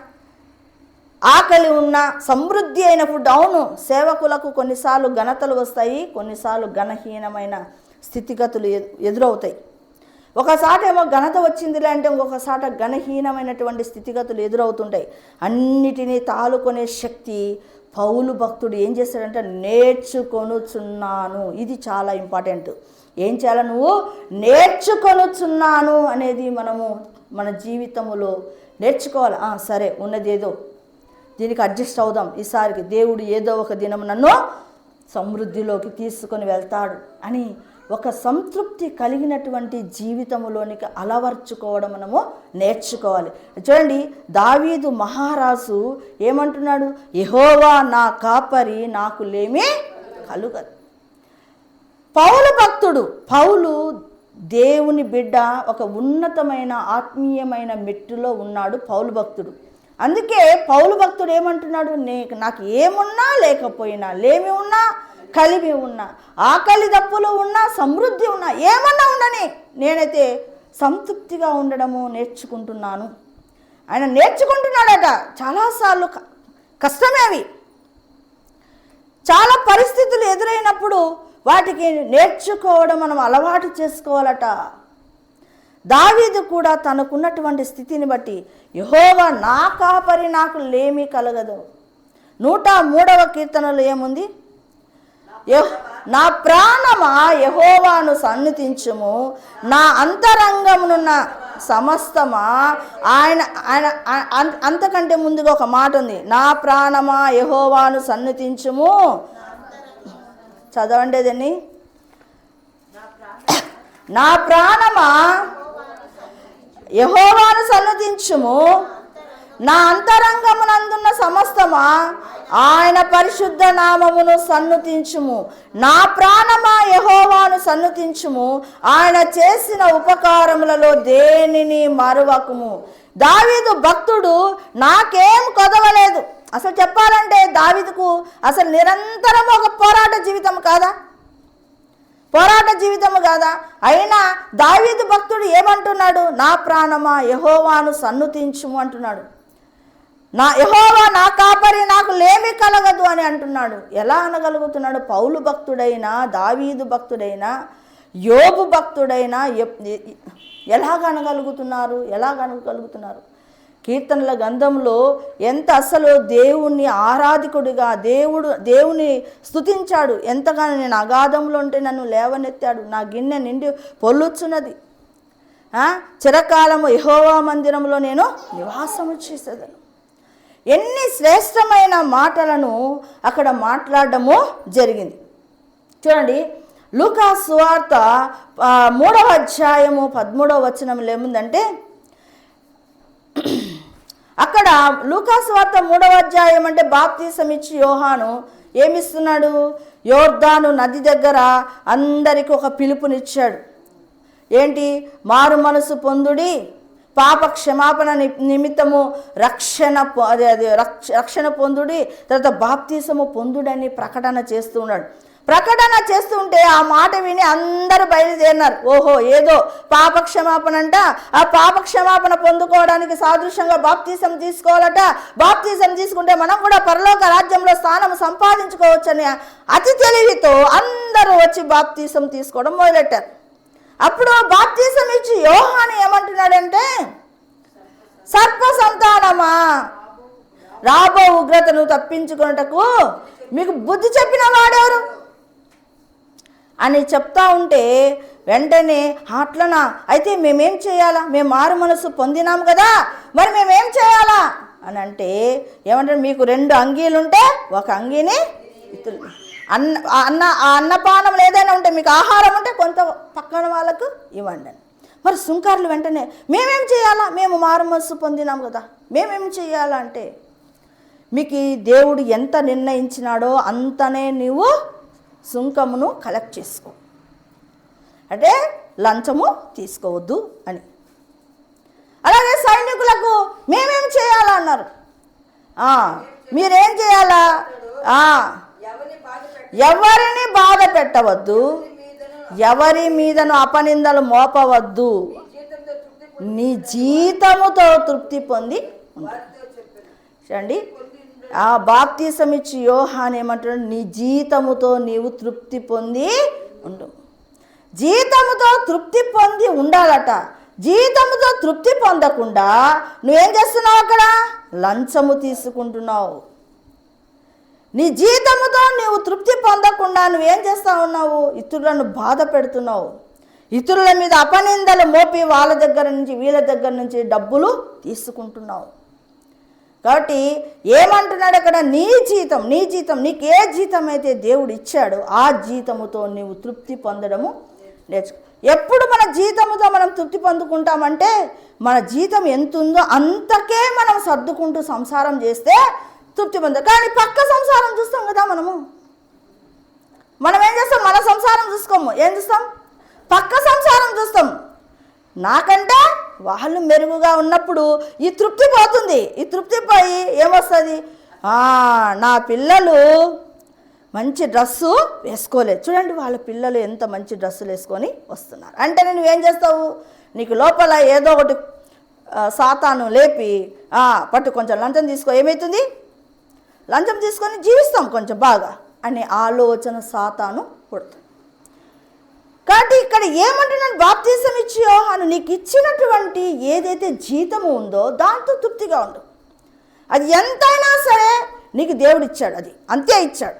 ఆకలి ఉన్న సమృద్ధి అయిన ఫుడ్. అవును, సేవకులకు కొన్నిసార్లు ఘనతలు వస్తాయి, కొన్నిసార్లు ఘనహీనమైన స్థితిగతులు ఎదురవుతాయి. ఒకసారి ఏమో ఘనత వచ్చిందిలే అంటే ఇంకొకసారి ఘనహీనమైనటువంటి స్థితిగతులు ఎదురవుతుంటాయి. అన్నిటినీ తాలుకునే శక్తి పౌలు భక్తుడు ఏం చేశాడంటే నేర్చుకొనుచున్నాను. ఇది చాలా ఇంపార్టెంట్. ఏం చేయాలి? నువ్వు నేర్చుకొనుచున్నాను అనేది మనము మన జీవితంలో నేర్చుకోవాలి. సరే, ఉన్నదేదో దీనికి అడ్జస్ట్ అవుదాం, ఈసారికి దేవుడు ఏదో ఒక దినం నన్ను సమృద్ధిలోకి తీసుకొని వెళ్తాడు అని ఒక సంతృప్తి కలిగినటువంటి జీవితంలోనికి అలవర్చుకోవడం మనము నేర్చుకోవాలి. చూడండి, దావీదు మహారాజు ఏమంటున్నాడు? యెహోవా నా కాపరి, నాకు లేమి కలుగదు. పౌలు భక్తుడు, పౌలు దేవుని బిడ్డ, ఒక ఉన్నతమైన ఆత్మీయమైన మెట్టులో ఉన్నాడు పౌలు భక్తుడు. అందుకే పౌలు భక్తుడు ఏమంటున్నాడు? నాకు ఏమున్నా లేకపోయినా, లేమి ఉన్నా కలిమి ఉన్నా, ఆకలి దప్పులు ఉన్నా, సమృద్ధి ఉన్నా, ఏమన్నా ఉండని నేనైతే సంతృప్తిగా ఉండడము నేర్చుకుంటున్నాను. ఆయన నేర్చుకుంటున్నాడట. చాలాసార్లు కష్టమే అవి. చాలా పరిస్థితులు ఎదురైనప్పుడు వాటికి నేర్చుకోవడం మనం అలవాటు చేసుకోవాలట. దావీదు కూడా తనకున్నటువంటి స్థితిని బట్టి యెహోవా నా కాపరి, నాకు లేమి కలగదు. 103వ కీర్తనలో ఏముంది? నా ప్రాణమా యెహోవాను సన్నుతించుము, నా అంతరంగమునున్న సమస్తమా ఆయన. అంతకంటే ముందుగా ఒక మాట ఉంది, నా ప్రాణమా యెహోవాను సన్నుతించుము. చదవండి దాన్ని. నా ప్రాణమా యెహోవాను సన్నుతించుము, నా అంతరంగమునందున్న సమస్తమా ఆయన పరిశుద్ధ నామమును సన్నుతించుము. నా ప్రాణమా యెహోవాను సన్నుతించుము, ఆయన చేసిన ఉపకారములలో దేనిని మరువకుము. దావీదు భక్తుడు నాకేం కొదవలేదు. అసలు చెప్పాలంటే దావీదుకు అసలు నిరంతరం ఒక పోరాట జీవితం కాదా? పోరాట జీవితము కాదా? అయినా దావీదు భక్తుడు ఏమంటున్నాడు? నా ప్రాణమా యెహోవాను సన్నుతించుము అంటున్నాడు. నా యెహోవా నా కాపరి, నాకు లేమి కలగదు అని అంటున్నాడు. ఎలా అనగలుగుతున్నాడు? పౌలు భక్తుడైనా, దావీదు భక్తుడైనా, యోబు భక్తుడైనా ఎలాగ అనగలుగుతున్నారు? కీర్తనల గ్రంథంలో ఎంత అసలు దేవుణ్ణి ఆరాధికుడిగా, దేవుని స్తుతించాడు. ఎంతగానో నేను అగాధంలో ఉంటే నన్ను లేవనెత్తాడు, నా గిన్నె నిండి పొల్లుచున్నది, చిరకాలము యెహోవా మందిరంలో నేను నివాసము చేసేదను. ఎన్ని శ్రేష్టమైన మాటలను అక్కడ మాట్లాడడము జరిగింది. చూడండి, లూకా సువార్త 3వ అధ్యాయము 13వ వచనంలో ఏముందంటే, అక్కడ లూకా సువార్త 3వ అధ్యాయం అంటే బాప్తీసం ఇచ్చి యోహాను ఏమిస్తున్నాడు? యోర్దాను నది దగ్గర అందరికి ఒక పిలుపునిచ్చాడు. ఏంటి? మారు మనసు పొందుడి, పాప క్షమాపణ నిమిత్తము రక్షణ పొందుడి, తర్వాత బాప్తీసము పొందుడని ప్రకటన చేస్తూ ఉన్నాడు. ప్రకటన చేస్తుంటే ఆ మాట విని అందరూ బయలుదేరినారు. ఓహో, ఏదో పాప క్షమాపణ అంట, ఆ పాప క్షమాపణ పొందుకోవడానికి సాదృశ్యంగా బాప్తీసం తీసుకోవాలట. బాప్తీసం తీసుకుంటే మనం కూడా పరలోక రాజ్యంలో స్థానం సంపాదించుకోవచ్చని అతి తెలివితో అందరూ వచ్చి బాప్తీసం తీసుకోవడం మొదలెట్టారు. అప్పుడు బాప్తీసం ఇచ్చి యోహాను ఏమంటున్నాడంటే, సర్ప సంతానమా, రాబో ఉగ్రతను తప్పించుకున్నటకు మీకు బుద్ధి చెప్పిన వాడెవరు అని చెప్తా ఉంటే, వెంటనే అట్లనా, అయితే మేమేం చేయాలా? మేము మారు మనసు పొందినాం కదా, మరి మేమేం చేయాలా అని అంటే ఏమంటారు? మీకు 2 అంగీలుంటే ఒక అంగీని అన్నపానం ఏదైనా ఉంటే, మీకు ఆహారం ఉంటే కొంత పక్కన వాళ్ళకు ఇవ్వండి. మరి సుంకారులు వెంటనే మేమేం చేయాలా? మేము మారు మనసు పొందినాం కదా, మేమేం చేయాలా అంటే, మీకు దేవుడు ఎంత నిర్ణయించినాడో అంతనే నీవు సుంకమును కలెక్ట్ చేసుకో. అంటే లంచము తీసుకోవద్దు అని. అలాగే సైనికులకు మేమేం చేయాలన్నారు. మీరేం చేయాలా? ఎవరిని బాధ పెట్టవద్దు, ఎవరి మీదను అపనిందలు మోపవద్దు, నీ జీతముతో తృప్తి పొంది చూడండి. బాప్తీసం ఇచ్చి యోహాను ఏమంటాడు? నీ జీతముతో నీవు తృప్తి పొంది ఉండు. జీతముతో తృప్తి పొంది ఉండాలట. జీతముతో తృప్తి పొందకుండా నువ్వేం చేస్తున్నావు? అక్కడ లంచము తీసుకుంటున్నావు. నీ జీతముతో నీవు తృప్తి పొందకుండా నువ్వేం చేస్తూ ఉన్నావు? ఇతరులను బాధ పెడుతున్నావు. ఇతరుల మీద అపనిందలు మోపి వాళ్ళ దగ్గర నుంచి వీళ్ళ దగ్గర నుంచి డబ్బులు తీసుకుంటున్నావు. కాబట్టి ఏమంటున్నాడు అక్కడ? నీ జీతం నీకు ఏ జీతం అయితే దేవుడు ఇచ్చాడో ఆ జీతముతో నీవు తృప్తి పొందడము నేర్చుకో. ఎప్పుడు మన జీతముతో మనం తృప్తి పొందుకుంటామంటే మన జీతం ఎంత ఉందో అంతకే మనం సర్దుకుంటూ సంసారం చేస్తే తృప్తి పొందాం. కానీ పక్క సంసారం చూస్తాం కదా మనం ఏం చేస్తాం? మన సంసారం చూసుకోము. ఏం చూస్తాం? పక్క సంసారం చూస్తాం. నాకంటే వాళ్ళు మెరుగుగా ఉన్నప్పుడు ఈ తృప్తి పోతుంది. ఈ తృప్తి పోయి ఏమొస్తుంది? నా పిల్లలు మంచి డ్రెస్సు వేసుకోలేదు, చూడండి వాళ్ళ పిల్లలు ఎంత మంచి డ్రెస్సులు వేసుకొని వస్తున్నారు అంటే నువ్వేం చేస్తావు? నీకు లోపల ఏదో ఒకటి సాతాను లేపి పట్టు కొంచెం లంచం తీసుకో. ఏమవుతుంది? లంచం తీసుకొని జీవిస్తాం కొంచెం బాగా అనే ఆలోచన సాతాను పుడుతుంది. కాబట్టి ఇక్కడ ఏమంటున్నాడు? బాప్తీసం ఇచ్చి యోహాను నీకు ఇచ్చినటువంటి ఏదైతే జీతము ఉందో దాంతో తృప్తిగా ఉండు. అది ఎంతైనా సరే నీకు దేవుడు ఇచ్చాడు, అది అంతే ఇచ్చాడు.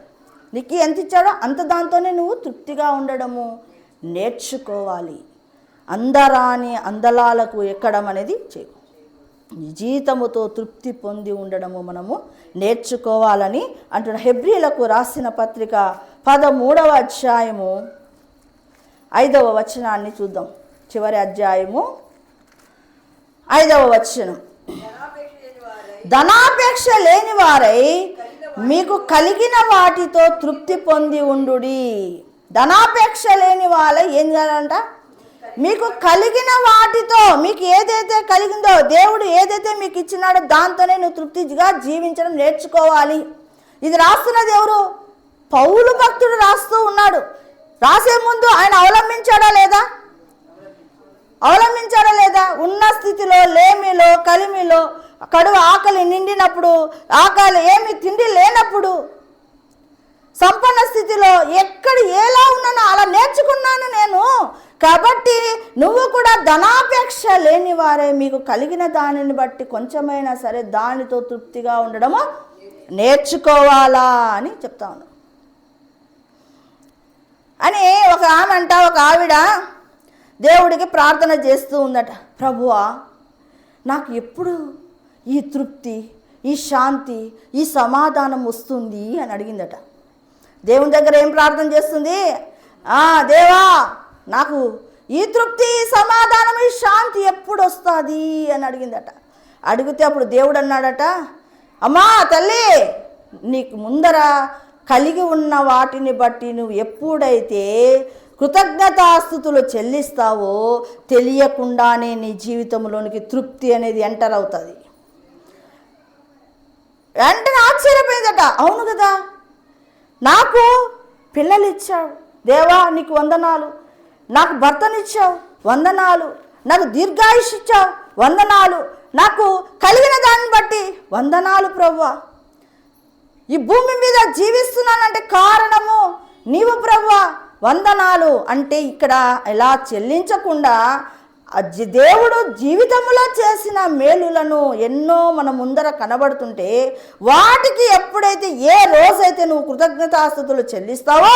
నీకు ఎంత ఇచ్చాడో అంత దాంతోనే నువ్వు తృప్తిగా ఉండడము నేర్చుకోవాలి. అందరాని అందలాలకు ఎక్కడం అనేది చేయు. జీతముతో తృప్తి పొంది ఉండడము మనము నేర్చుకోవాలని అంటున్న. హెబ్రీలకు రాసిన పత్రిక 13వ అధ్యాయము 5వ వచనాన్ని చూద్దాం. చివరి అధ్యాయము 5వ వచనం. ధనాపేక్ష లేని వారై మీకు కలిగిన వాటితో తృప్తి పొంది ఉండుడి. ధనాపేక్ష లేని వాళ్ళ ఏం చేయాలంట? మీకు కలిగిన వాటితో, మీకు ఏదైతే కలిగిందో దేవుడు ఏదైతే మీకు ఇచ్చినాడో దాంతోనే నువ్వు తృప్తిగా జీవించడం నేర్చుకోవాలి. ఇది రాస్తున్నది ఎవరు? పౌలు భక్తుడు రాస్తూ ఉన్నాడు. రాసే ముందు ఆయన అవలంబించాడా లేదా? ఉన్న స్థితిలో, లేమిలో, కలిమిలో, కడుపు ఆకలి నిండినప్పుడు, ఆకలి ఏమి తిండి లేనప్పుడు, సంపన్న స్థితిలో ఎక్కడ ఎలా ఉన్నానో అలా నేర్చుకున్నాను నేను. కాబట్టి నువ్వు కూడా ధనాపేక్ష లేని వారే మీకు కలిగిన దానిని బట్టి కొంచెమైనా సరే దానితో తృప్తిగా ఉండడము నేర్చుకోవాలా అని చెప్తా ఉన్నాను. అని ఒక ఆవిడ దేవుడికి ప్రార్థన చేస్తూ ఉందట. ప్రభువా, నాకు ఎప్పుడు ఈ తృప్తి, ఈ శాంతి, ఈ సమాధానం వస్తుంది అని అడిగిందట. దేవుని దగ్గర ఏం ప్రార్థన చేస్తుంది? దేవా, నాకు ఈ తృప్తి, ఈ సమాధానం, ఈ శాంతి ఎప్పుడు వస్తుంది అని అడిగిందట. అడిగితే అప్పుడు దేవుడు అన్నాడట, అమ్మా తల్లి, నీకు ముందర కలిగి ఉన్న వాటిని బట్టి నువ్వు ఎప్పుడైతే కృతజ్ఞతాస్తుతులు చెల్లిస్తావో తెలియకుండానే నీ జీవితంలోనికి తృప్తి అనేది ఎంటర్ అవుతుంది. వెంటనే ఆశ్చర్యపోయిందట. అవును కదా, నాకు పిల్లలు ఇచ్చావు దేవా, నీకు వందనాలు. నాకు భర్తనిచ్చావు, వందనాలు. నాకు దీర్ఘాయుష్ ఇచ్చావు, వందనాలు. నాకు కలిగిన దాన్ని బట్టి వందనాలు ప్రభువా. ఈ భూమి మీద జీవిస్తున్నానంటే కారణము నీవు ప్రభువా, వందనాలు. అంటే ఇక్కడ ఇలా చెల్లించకుండా దేవుడు జీవితంలో చేసిన మేలులను ఎన్నో మన ముందర కనబడుతుంటే వాటికి ఎప్పుడైతే ఏ రోజైతే నువ్వు కృతజ్ఞతాస్తుతులు చెల్లిస్తావో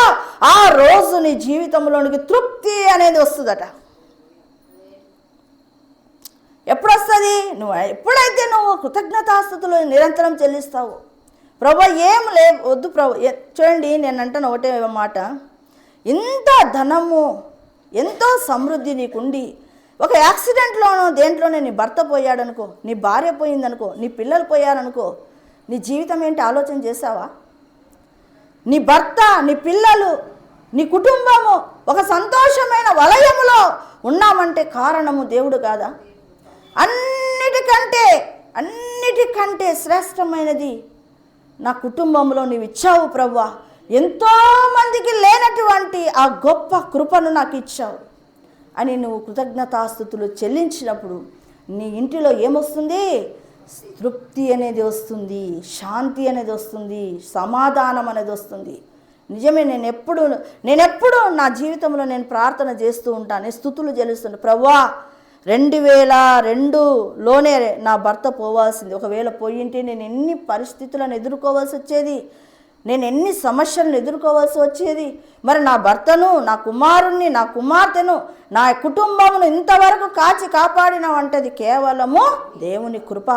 ఆ రోజు నీ జీవితంలోనికి తృప్తి అనేది వస్తుందట. ఎప్పుడు వస్తుంది? ఎప్పుడైతే నువ్వు కృతజ్ఞతాస్తుతులు నిరంతరం చెల్లిస్తావు. ప్రభు ఏం వద్దు ప్రభు. చూడండి, నేను అంటాను ఒకటే మాట, ఇంత ధనము, ఎంతో సమృద్ధి నీకుండి ఒక యాక్సిడెంట్లోనో దేంట్లోనే నీ భర్త పోయాడనుకో, నీ భార్య పోయిందనుకో, నీ పిల్లలు పోయారనుకో, నీ జీవితం ఏంటి ఆలోచన చేసావా? నీ భర్త, నీ పిల్లలు నీ కుటుంబము ఒక సంతోషమైన వలయములో ఉన్నామంటే కారణము దేవుడు కాదా? అన్నిటికంటే శ్రేష్టమైనది నా కుటుంబంలో నీవు ఇచ్చావు ప్రభువా, ఎంతోమందికి లేనటువంటి ఆ గొప్ప కృపను నాకు ఇచ్చావు అని నువ్వు కృతజ్ఞతాస్తుతులు చెల్లించినప్పుడు నీ ఇంటిలో ఏమొస్తుంది? తృప్తి అనేది వస్తుంది, శాంతి అనేది వస్తుంది, సమాధానం అనేది వస్తుంది. నిజమే, నేనెప్పుడు నా జీవితంలో నేను ప్రార్థన చేస్తూ ఉంటాను, స్తుతులు చెల్లిస్తుంటాను. ప్రభువా 2002లోనే నా భర్త పోవాల్సింది. ఒకవేళ పోయింటే నేను ఎన్ని పరిస్థితులను ఎదుర్కోవాల్సి వచ్చేది, నేను ఎన్ని సమస్యలను ఎదుర్కోవాల్సి వచ్చేది. మరి నా భర్తను, నా కుమారుణ్ణి, నా కుమార్తెను, నా కుటుంబమును ఇంతవరకు కాచి కాపాడినవంటది కేవలము దేవుని కృప.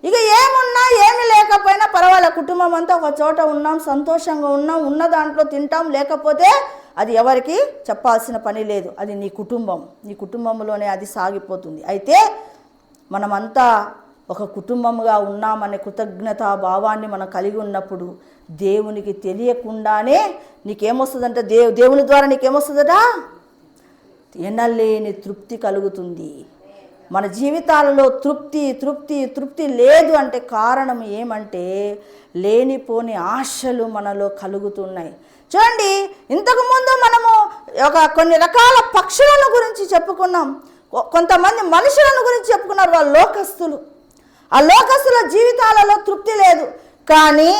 ఇక ఏమున్నా ఏమి లేకపోయినా పర్వాలే, కుటుంబం అంతా ఒక చోట ఉన్నాం, సంతోషంగా ఉన్నాం, ఉన్న దాంట్లో తింటాం, లేకపోతే అది ఎవరికి చెప్పాల్సిన పని లేదు. అది నీ కుటుంబం, నీ కుటుంబంలోనే అది సాగిపోతుంది. అయితే మనమంతా ఒక కుటుంబంగా ఉన్నామనే కృతజ్ఞతా భావాన్ని మనం కలిగి ఉన్నప్పుడు దేవునికి తెలియకుండానే నీకేమొస్తుందంటే దేవుని ద్వారా నీకేమొస్తుందట? ఎనలేని తృప్తి కలుగుతుంది. మన జీవితాలలో తృప్తి లేదు అంటే కారణం ఏమంటే లేనిపోని ఆశలు మనలో కలుగుతున్నాయి. చూడండి, ఇంతకుముందు మనము కొన్ని రకాల పక్షులను గురించి చెప్పుకున్నాం, కొంతమంది మనుషులను గురించి చెప్పుకున్నారు. వాళ్ళు లోకస్తులు. ఆ లోకస్తుల జీవితాలలో తృప్తి లేదు. కానీ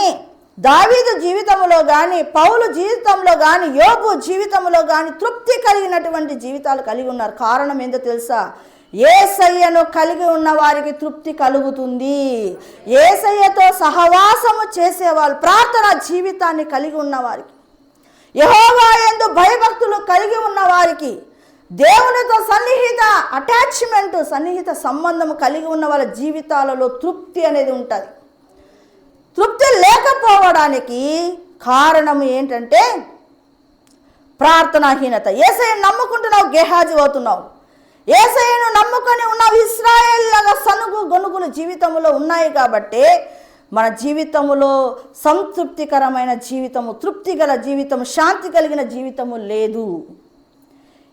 దావీదు జీవితంలో కానీ, పౌలు జీవితంలో కానీ, యోబు జీవితంలో కానీ తృప్తి కలిగినటువంటి జీవితాలు కలిగి ఉన్నారు. కారణం ఏంటో తెలుసా? యేసయ్యను కలిగి ఉన్న వారికి తృప్తి కలుగుతుంది. యేసయ్యతో సహవాసము చేసేవాళ్ళు, ప్రార్థన జీవితాన్ని కలిగి ఉన్న వారికి, యెహోవా యందు భయభక్తులు కలిగి ఉన్న వారికి, దేవునితో సన్నిహిత సంబంధం కలిగి ఉన్న వాళ్ళ జీవితాలలో తృప్తి అనేది ఉంటుంది. తృప్తి లేకపోవడానికి కారణం ఏంటంటే ప్రార్థనాహీనత. యేసయ్యను నమ్ముకుంటున్నావు, గేహాజీ అవుతున్నావు. యేసయ్యను నమ్ముకొని ఉన్నావు, ఇశ్రాయేలులాగా సనుగు గొనుగులు జీవితంలో ఉన్నాయి. కాబట్టి మన జీవితంలో సంతృప్తికరమైన జీవితము, తృప్తి గల జీవితము, శాంతి కలిగిన జీవితము లేదు.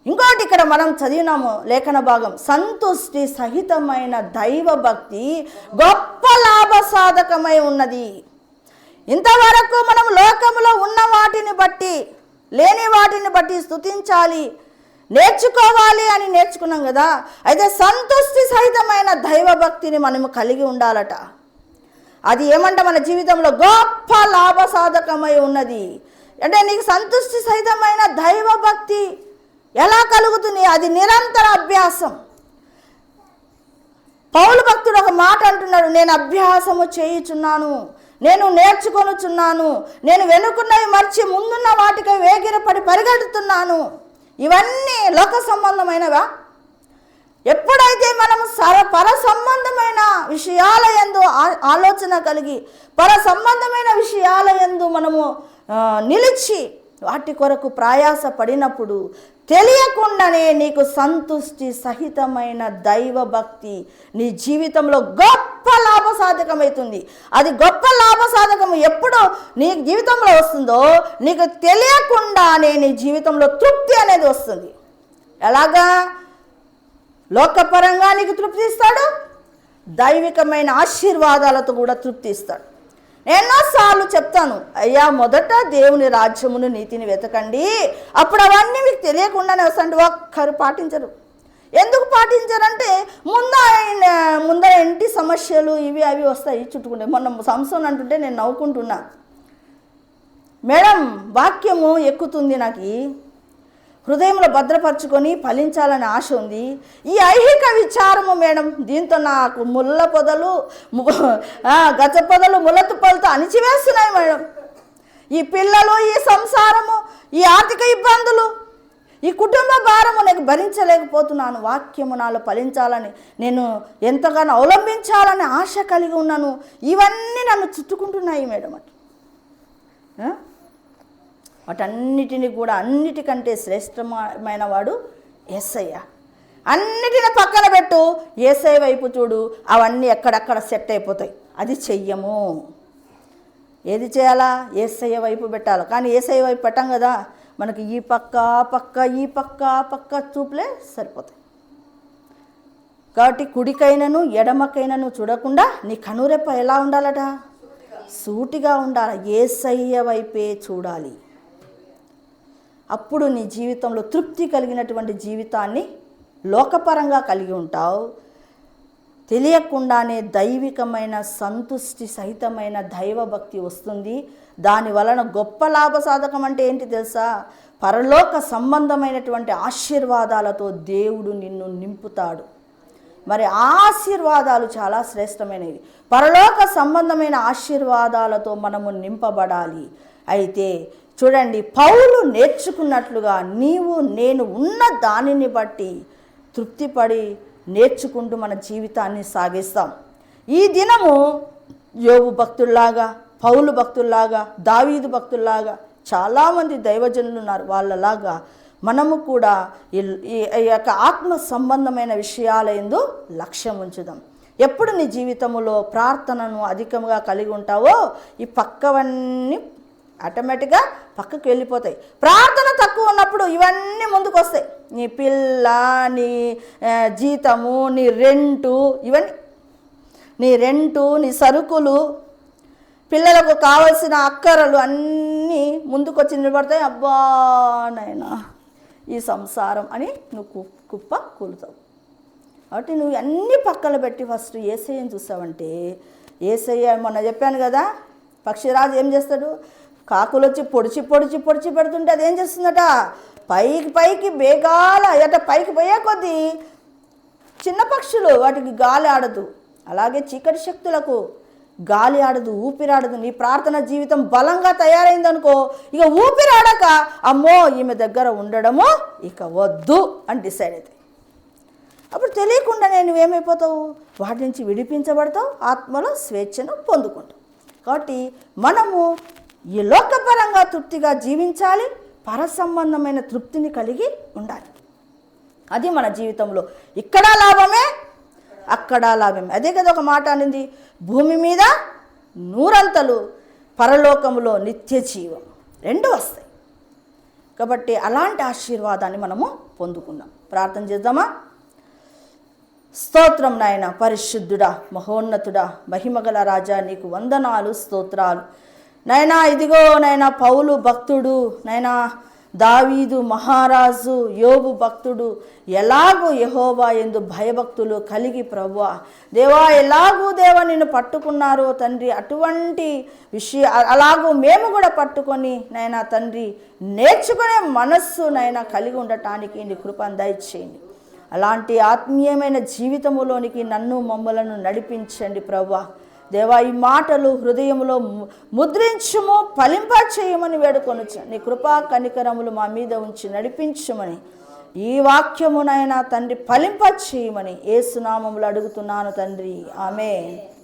ఇంకోటి ఇక్కడ మనం చదివినాము లేఖన భాగం, సంతుష్టి సహితమైన దైవ భక్తి గొప్ప లాభసాధకమై ఉన్నది. ఇంతవరకు మనం లోకంలో ఉన్న వాటిని బట్టి, లేని వాటిని బట్టి స్తుతించాలి, నేర్చుకోవాలి అని నేర్చుకున్నాం కదా. అయితే సంతుష్టి సహితమైన దైవ భక్తిని మనము కలిగి ఉండాలట. అది ఏమంటే మన జీవితంలో గొప్ప లాభసాధకమై ఉన్నది. అంటే నీకు సంతుష్టి సహితమైన దైవ భక్తి ఎలా కలుగుతుంది? అది నిరంతర అభ్యాసం. పౌలు భక్తుడు ఒక మాట అంటున్నాడు, నేను అభ్యాసము చేయుచున్నాను, నేను నేర్చుకొనుచున్నాను, నేను వెనుకున్నవి మర్చి ముందున్న వాటికై వేగిరపడి పరిగెడుతున్నాను. ఇవన్నీ లోక సంబంధమైనవా? ఎప్పుడైతే మనము పర సంబంధమైన విషయాల యందు ఆలోచన కలిగి, పర సంబంధమైన విషయాల యందు మనము నిలిచి వాటి కొరకు ప్రయాస పడినప్పుడు తెలియకుండానే నీకు సంతుష్టి సహితమైన దైవ భక్తి నీ జీవితంలో గొప్ప లాభసాధకమవుతుంది. అది గొప్ప లాభసాధకము ఎప్పుడు నీ జీవితంలో వస్తుందో నీకు తెలియకుండానే నీ జీవితంలో తృప్తి అనేది వస్తుంది. ఎలాగా? లోకపరంగా నీకు తృప్తి ఇస్తాడు, దైవికమైన ఆశీర్వాదాలతో కూడా తృప్తి ఇస్తాడు. ఎన్నోసార్లు చెప్తాను, అయ్యా మొదట దేవుని రాజ్యమును నీతిని వెతకండి, అప్పుడు అవన్నీ మీకు తెలియకుండానే వస్తాయంటే ఒక్కరు పాటించరు. ఎందుకు పాటించారంటే ముందర ఇంటి సమస్యలు ఇవి అవి వస్తాయి చుట్టుకుంటే. మొన్న సంసోన్ అంటుంటే నేను నవ్వుకుంటున్నా, మేడం వాక్యము ఎక్కుతుంది, నాకు హృదయంలో భద్రపరచుకొని ఫలించాలని ఆశ ఉంది. ఈ ఐహిక విచారము మేడం, దీంతో నాకు ముళ్ళ పొదలు, గజ పొదలు, ముళ్ళతుప్పలతో అణిచివేస్తున్నాయి మేడం. ఈ పిల్లలు, ఈ సంసారము, ఈ ఆర్థిక ఇబ్బందులు, ఈ కుటుంబ భారము నేను భరించలేకపోతున్నాను. వాక్యము నాలో ఫలించాలని నేను ఎంతగానో అవలంబించాలని ఆశ కలిగి ఉన్నాను. ఇవన్నీ నన్ను చుట్టుకుంటున్నాయి మేడం. అట్లా వాటన్నిటిని కూడా అన్నిటికంటే శ్రేష్టమైన వాడు యేసయ్య. అన్నిటిని పక్కన పెట్టు, యేసయ్య వైపు చూడు, అవన్నీ ఎక్కడక్కడ సెట్ అయిపోతాయి. అది చెయ్యము. ఏది చేయాలా? యేసయ్య వైపు పెట్టాలి. కానీ యేసయ్య వైపు పెట్టాం కదా, మనకి ఈ పక్క ఈ పక్క చూపులే సరిపోతాయి. కాబట్టి కుడికైనను ఎడమకైనను చూడకుండా నీ కనురెప్ప ఎలా ఉండాలట? సూటిగా ఉండాలి. యేసయ్య వైపే చూడాలి. అప్పుడు నీ జీవితంలో తృప్తి కలిగినటువంటి జీవితాన్ని లోకపరంగా కలిగి ఉంటావు. తెలియకుండానే దైవికమైన సంతుష్టి సహితమైన దైవభక్తి వస్తుంది. దాని వలన గొప్ప లాభసాధకం అంటే ఏంటి తెలుసా? పరలోక సంబంధమైనటువంటి ఆశీర్వాదాలతో దేవుడు నిన్ను నింపుతాడు. మరి ఆశీర్వాదాలు చాలా శ్రేష్టమైనవి. పరలోక సంబంధమైన ఆశీర్వాదాలతో మనము నింపబడాలి. అయితే చూడండి, పౌలు నేర్చుకున్నట్లుగా నీవు నేను ఉన్న దానిని బట్టి తృప్తిపడి నేర్చుకుంటూ మన జీవితాన్ని సాగిస్తాం. ఈ దినము యోబు భక్తుల్లాగా, పౌలు భక్తుల్లాగా, దావీదు భక్తుల్లాగా చాలామంది దైవజనులు ఉన్నారు. వాళ్ళలాగా మనము కూడా ఈ యొక్క ఆత్మ సంబంధమైన విషయాల యందు లక్ష్యం ఉంచుదాం. ఎప్పుడు నీ జీవితంలో ప్రార్థనను అధికంగా కలిగి ఉంటావో ఈ పక్కవన్నీ ఆటోమేటిక్గా పక్కకు వెళ్ళిపోతాయి. ప్రార్థన తక్కువ ఉన్నప్పుడు ఇవన్నీ ముందుకు వస్తాయి. నీ పిల్ల, నీ జీతము, నీ రెంటు, నీ సరుకులు, పిల్లలకు కావలసిన అక్కరలు అన్నీ ముందుకు వచ్చి నిలబడతాయి. అబ్బా నాయనా ఈ సంసారం అని నువ్వు కుప్ప కూలుతావు. కాబట్టి నువ్వు అన్నీ పక్కన పెట్టి ఫస్ట్ యేసయ్యని చూసావంటే, యేసయ్య మొన్న చెప్పాను కదా, పక్షిరాజు ఏం చేస్తాడు? కాకులు వచ్చి పొడిచి పెడుతుంటే అదేం చేస్తుందట? పైకి బేగాల ఎట పైకి పోయే కొద్దీ చిన్న పక్షులు వాటికి గాలి ఆడదు. అలాగే చీకటి శక్తులకు గాలి ఆడదు, ఊపిరాడదు. నీ ప్రార్థన జీవితం బలంగా తయారైందనుకో, ఇక ఊపిరాడక అమ్మో ఈమె దగ్గర ఉండడమో ఇక వద్దు అని డిసైడ్ అవుతాయి. అప్పుడు తెలియకుండానే నువ్వేమైపోతావు? వాటి నుంచి విడిపించబడతావు, ఆత్మలో స్వేచ్ఛను పొందుకుంటావు. కాబట్టి మనము ఈ లోకపరంగా తృప్తిగా జీవించాలి, పరసంబంధమైన తృప్తిని కలిగి ఉండాలి. అది మన జీవితంలో ఇక్కడ లాభమే, అక్కడ లాభమే. అదే కదా ఒక మాట అనింది, భూమి మీద 100 పరలోకములో నిత్య జీవం, 2 వస్తాయి. కాబట్టి అలాంటి ఆశీర్వాదాన్ని మనము పొందుకున్నాం. ప్రార్థన చేద్దామా? స్తోత్రం నాయన, పరిశుద్ధుడా, మహోన్నతుడా, మహిమగల రాజా, నీకు వందనాలు, స్తోత్రాలు నైనా. ఇదిగో నైనా పౌలు భక్తుడు, నైనా దావీదు మహారాజు, యోబు భక్తుడు ఎలాగూ యెహోవా యందు భయభక్తులు కలిగి ప్రభువా దేవా ఎలాగూ దేవా నిన్ను పట్టుకున్నారో తండ్రి, అటువంటి అలాగూ మేము కూడా పట్టుకొని నైనా తండ్రి నేర్చుకునే మనస్సు నైనా కలిగి ఉండటానికి నీ కృపను దయచేయండి. అలాంటి ఆత్మీయమైన జీవితములోనికి నన్ను మమ్మలను నడిపించండి ప్రభువా దేవా. ఈ మాటలు హృదయంలో ముద్రించుము, ఫలింప చేయమని వేడుకొనొచ్చు. నీ కృపా కనికరములు మా మీద ఉంచి నడిపించుమని, ఈ వాక్యమునైనా తండ్రి ఫలింప చేయమని యేసు నామములో అడుగుతున్నాను తండ్రి, ఆమేన్.